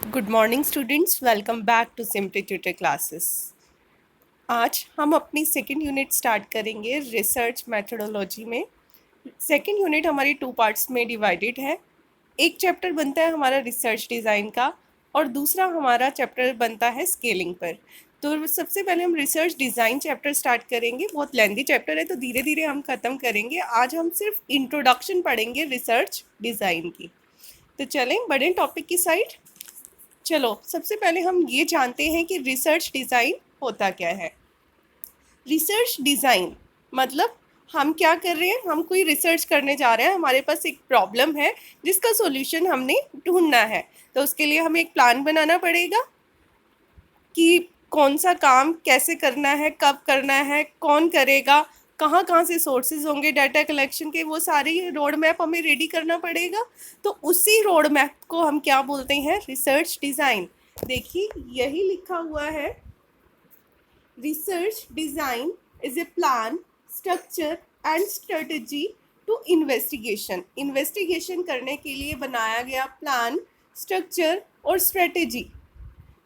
Good morning students, welcome back to simply tutor classes. आज हम अपनी सेकंड यूनिट स्टार्ट करेंगे रिसर्च मेथोडोलॉजी में। सेकंड यूनिट हमारी टू पार्ट्स में डिवाइडेड है। एक चैप्टर बनता है हमारा रिसर्च डिज़ाइन का और दूसरा हमारा चैप्टर बनता है स्केलिंग पर। तो सबसे पहले हम रिसर्च डिज़ाइन चैप्टर स्टार्ट करेंगे। बहुत लेंथी चैप्टर है तो धीरे धीरे हम ख़त्म करेंगे। आज हम सिर्फ इंट्रोडक्शन पढ़ेंगे रिसर्च डिज़ाइन की। तो चलें बढ़ें टॉपिक की साइड। चलो सबसे पहले हम ये जानते हैं कि रिसर्च डिज़ाइन होता क्या है। रिसर्च डिज़ाइन मतलब हम क्या कर रहे हैं, हम कोई रिसर्च करने जा रहे हैं, हमारे पास एक प्रॉब्लम है जिसका सॉल्यूशन हमने ढूंढना है। तो उसके लिए हमें एक प्लान बनाना पड़ेगा कि कौन सा काम कैसे करना है, कब करना है, कौन करेगा, कहाँ कहाँ से सोर्सेज होंगे डाटा कलेक्शन के, वो सारी रोड मैप हमें रेडी करना पड़ेगा। तो उसी रोड मैप को हम क्या बोलते हैं, रिसर्च डिज़ाइन। देखिए यही लिखा हुआ है, research design is a plan, structure and strategy to investigation. Investigation करने के लिए बनाया गया प्लान, स्ट्रक्चर और स्ट्रेटजी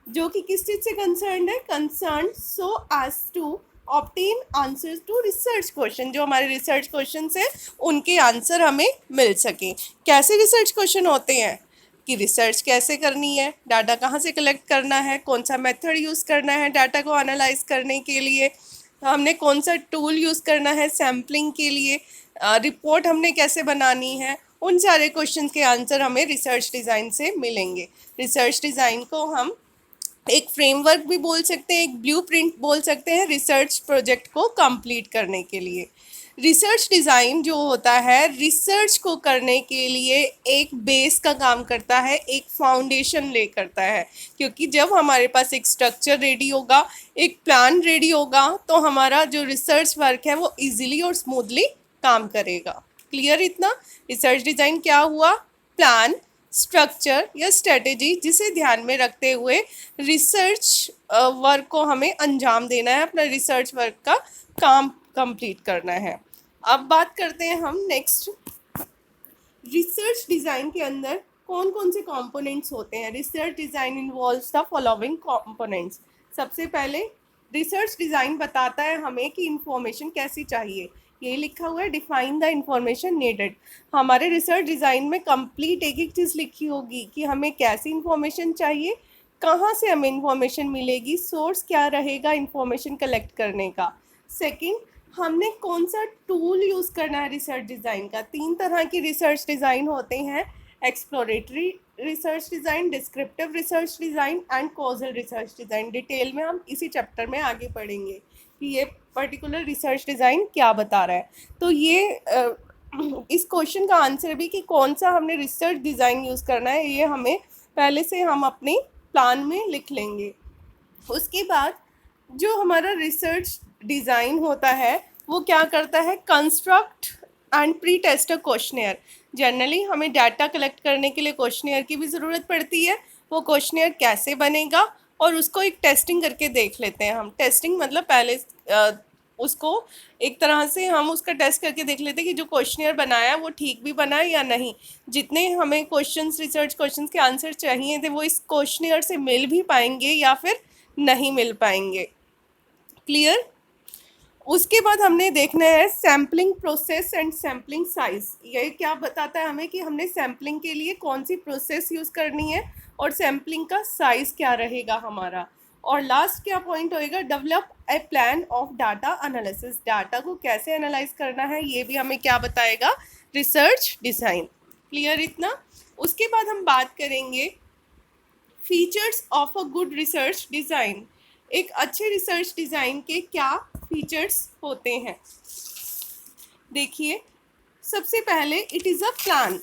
जो कि किस चीज़ से कंसर्न है, concern so as to obtain answers to research question. जो हमारे रिसर्च क्वेश्चन है उनके आंसर हमें मिल सके। कैसे रिसर्च क्वेश्चन होते हैं कि रिसर्च कैसे करनी है, डाटा कहाँ से कलेक्ट करना है, कौन सा मेथड यूज़ करना है डाटा को एनालाइज करने के लिए, हमने कौन सा टूल यूज़ करना है सैम्पलिंग के लिए, रिपोर्ट हमने कैसे बनानी है, उन सारे क्वेश्चन के आंसर हमें रिसर्च डिज़ाइन से मिलेंगे। रिसर्च डिज़ाइन को हम एक फ्रेमवर्क भी बोल सकते हैं, एक ब्लूप्रिंट बोल सकते हैं रिसर्च प्रोजेक्ट को कंप्लीट करने के लिए। रिसर्च डिज़ाइन जो होता है रिसर्च को करने के लिए एक बेस का काम करता है, एक फाउंडेशन ले करता है। क्योंकि जब हमारे पास एक स्ट्रक्चर रेडी होगा, एक प्लान रेडी होगा, तो हमारा जो रिसर्च वर्क है वो इजीली और स्मूथली काम करेगा। क्लियर इतना? रिसर्च डिज़ाइन क्या हुआ, प्लान, स्ट्रक्चर या स्ट्रेटेजी जिसे ध्यान में रखते हुए रिसर्च वर्क को हमें अंजाम देना है, अपना रिसर्च वर्क का काम कंप्लीट करना है। अब बात करते हैं हम नेक्स्ट, रिसर्च डिज़ाइन के अंदर कौन कौन से कंपोनेंट्स होते हैं। Research design involves the following components. सबसे पहले रिसर्च डिज़ाइन बताता है हमें कि इंफॉर्मेशन कैसी चाहिए। ये लिखा हुआ है, डिफाइन द इंफॉर्मेशन नीडेड। हमारे रिसर्च डिज़ाइन में कंप्लीट एक एक चीज़ लिखी होगी कि हमें कैसी इंफॉर्मेशन चाहिए, कहाँ से हमें इंफॉर्मेशन मिलेगी, सोर्स क्या रहेगा इंफॉर्मेशन कलेक्ट करने का। सेकंड, हमने कौन सा टूल यूज़ करना है रिसर्च डिज़ाइन का। तीन तरह की रिसर्च डिज़ाइन होते हैं, exploratory research design, descriptive research design and causal research design. Detail में हम इसी चैप्टर में आगे पढ़ेंगे कि ये पर्टिकुलर रिसर्च डिज़ाइन क्या बता रहा है। तो ये इस क्वेश्चन का आंसर भी कि कौन सा हमने रिसर्च डिज़ाइन यूज़ करना है, ये हमें पहले से हम अपने प्लान में लिख लेंगे। उसके बाद जो हमारा रिसर्च डिज़ाइन होता है वो क्या करता है, construct and pre test a questionnaire. Generally हमें डाटा कलेक्ट करने के लिए क्वेश्चनेयर की भी ज़रूरत पड़ती है। वो क्वेश्चनेयर कैसे बनेगा और उसको एक टेस्टिंग करके देख लेते हैं हम। टेस्टिंग मतलब पहले उसको एक तरह से हम उसका टेस्ट करके देख लेते हैं कि जो क्वेश्चनेयर बनाया वो ठीक भी बना है या नहीं। जितने हमें क्वेश्चंस, रिसर्च क्वेश्चंस के आंसर चाहिए थे वो इस क्वेश्चनेयर से मिल भी पाएंगे या फिर नहीं मिल पाएंगे। क्लियर? उसके बाद हमने देखना है sampling process and sampling size. ये क्या बताता है हमें कि हमने सैम्पलिंग के लिए कौन सी प्रोसेस यूज़ करनी है और सैम्पलिंग का साइज़ क्या रहेगा हमारा। और लास्ट क्या पॉइंट होएगा, develop a plan of data analysis. Data को कैसे एनालाइज करना है ये भी हमें क्या बताएगा, रिसर्च डिज़ाइन। क्लियर इतना? उसके बाद हम बात करेंगे features of a good research design. एक अच्छे रिसर्च डिज़ाइन के क्या फीचर्स होते हैं। देखिए सबसे पहले इट इज़ अ प्लान।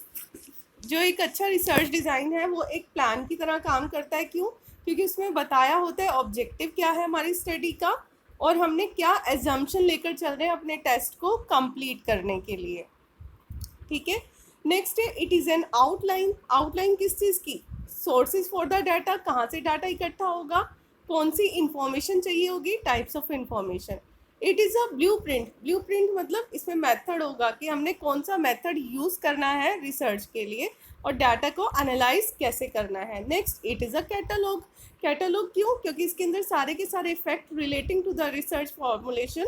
जो एक अच्छा रिसर्च डिज़ाइन है वो एक प्लान की तरह काम करता है। क्यों? क्योंकि उसमें बताया होता है ऑब्जेक्टिव क्या है हमारी स्टडी का और हमने क्या एजम्पशन लेकर चल रहे हैं अपने टेस्ट को कंप्लीट करने के लिए। ठीक है, नेक्स्ट है it is an outline. Outline किस चीज़ की, सोर्सेज फॉर द डाटा, कहाँ से डाटा इकट्ठा होगा, कौन सी इंफॉर्मेशन चाहिए होगी, types of information. It is a blueprint. Blueprint मतलब इसमें मेथड होगा कि हमने कौन सा मेथड यूज़ करना है रिसर्च के लिए और डाटा को एनालाइज कैसे करना है। Next, it is a catalogue. Catalogue क्यों? क्योंकि इसके अंदर सारे के सारे effect relating to the research formulation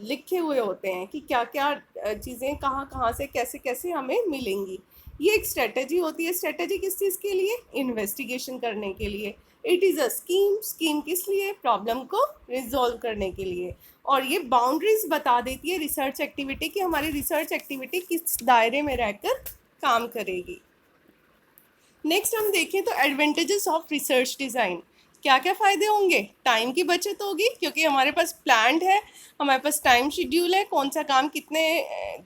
लिखे हुए होते हैं कि क्या क्या चीज़ें कहाँ कहाँ से कैसे कैसे हमें मिलेंगी। ये एक स्ट्रेटजी होती है। स्ट्रेटजी किस चीज़ के लिए? इन्वेस्टिगेशन करने के लिए। It is a scheme. Scheme किस लिए? प्रॉब्लम को रिजॉल्व करने के लिए। और ये बाउंड्रीज बता देती है रिसर्च एक्टिविटी कि हमारी रिसर्च एक्टिविटी किस दायरे में रहकर काम करेगी। नेक्स्ट हम देखें तो एडवांटेजेस ऑफ रिसर्च डिज़ाइन। क्या क्या फ़ायदे होंगे? टाइम की बचत होगी क्योंकि हमारे पास प्लान्ड है, हमारे पास टाइम शेड्यूल है, कौन सा काम कितने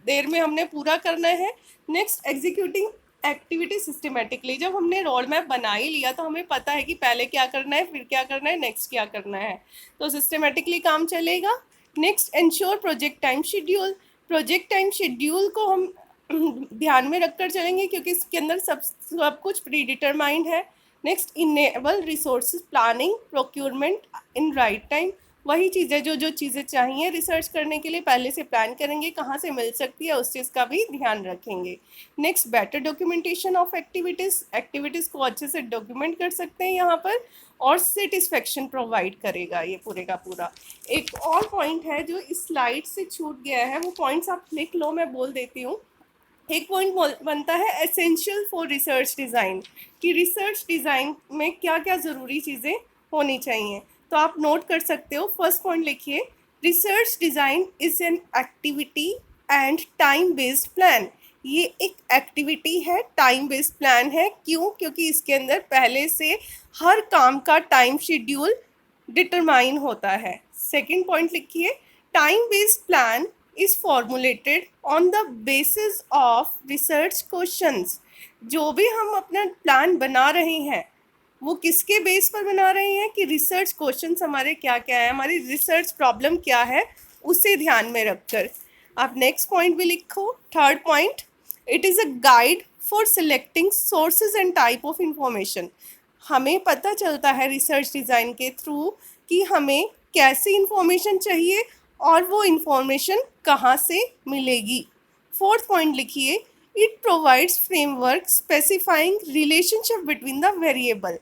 देर में हमने पूरा करना है। Next, executing activity systematically. जब हमने रोड मैप बना ही लिया तो हमें पता है कि पहले क्या करना है, फिर क्या करना है, नेक्स्ट क्या करना है, तो सिस्टमेटिकली काम चलेगा। Next, ensure project time schedule. Project time schedule को हम ध्यान में रखकर चलेंगे क्योंकि इसके अंदर सब कुछ प्री डिटरमाइंड है। Next, enable resource planning procurement in right time. वही चीज़ें जो चीज़ें चाहिए रिसर्च करने के लिए पहले से प्लान करेंगे, कहाँ से मिल सकती है उस चीज़ का भी ध्यान रखेंगे। Next, better documentation of activities. Activities को अच्छे से डॉक्यूमेंट कर सकते हैं यहाँ पर, और सेटिस्फेक्शन प्रोवाइड करेगा ये पूरे का पूरा। एक और पॉइंट है जो इस स्लाइड से छूट गया है, वो पॉइंट्स आप लिख लो, मैं बोल देती हूँ। एक पॉइंट बनता है एसेंशियल फॉर रिसर्च डिज़ाइन, कि रिसर्च डिज़ाइन में क्या क्या ज़रूरी चीज़ें होनी चाहिए, तो आप नोट कर सकते हो। फर्स्ट पॉइंट लिखिए, research design is an activity and time based plan. ये एक एक्टिविटी है, टाइम बेस्ड प्लान है। क्यों? क्योंकि इसके अंदर पहले से हर काम का टाइम शेड्यूल डिटरमाइन होता है। सेकेंड पॉइंट लिखिए, time based plan is formulated on the basis of research questions। जो भी हम अपना प्लान बना रहे हैं वो किसके बेस पर बना रहे हैं कि रिसर्च क्वेश्चंस हमारे क्या क्या है, हमारी रिसर्च प्रॉब्लम क्या है, उसे ध्यान में रखकर। आप नेक्स्ट पॉइंट भी लिखो। Third point, it is a guide for selecting sources and type of information. हमें पता चलता है रिसर्च डिज़ाइन के थ्रू कि हमें कैसी इंफॉर्मेशन चाहिए और वो इंफॉर्मेशन कहाँ से मिलेगी। फोर्थ पॉइंट लिखिए, it provides framework specifying relationship between the variable.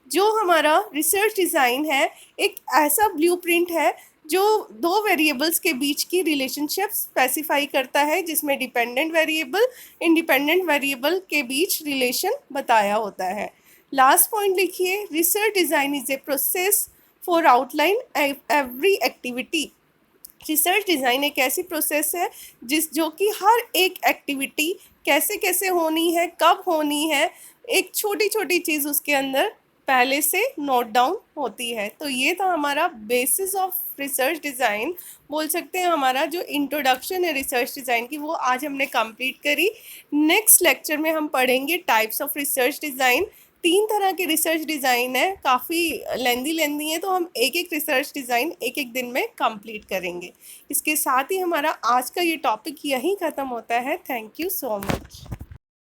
जो हमारा रिसर्च डिज़ाइन है एक ऐसा ब्लूप्रिंट है जो दो वेरिएबल्स के बीच की रिलेशनशिप स्पेसिफाई करता है, जिसमें डिपेंडेंट वेरिएबल इंडिपेंडेंट वेरिएबल के बीच रिलेशन बताया होता है। लास्ट पॉइंट लिखिए, research design is a process for outline every activity. Research design एक ऐसी प्रोसेस है जो कि हर एक एक्टिविटी कैसे कैसे होनी है, कब होनी है, एक छोटी छोटी चीज़ उसके अंदर पहले से नोट डाउन होती है। तो ये था हमारा बेसिस ऑफ रिसर्च डिज़ाइन, बोल सकते हैं हमारा जो इंट्रोडक्शन है रिसर्च डिज़ाइन की, वो आज हमने कंप्लीट करी। नेक्स्ट लेक्चर में हम पढ़ेंगे टाइप्स ऑफ रिसर्च डिज़ाइन। 3 तरह के रिसर्च डिज़ाइन है, काफ़ी लेंदी है, तो हम एक एक रिसर्च डिज़ाइन एक एक दिन में कंप्लीट करेंगे। इसके साथ ही हमारा आज का ये टॉपिक यहीं ख़त्म होता है। Thank you so much.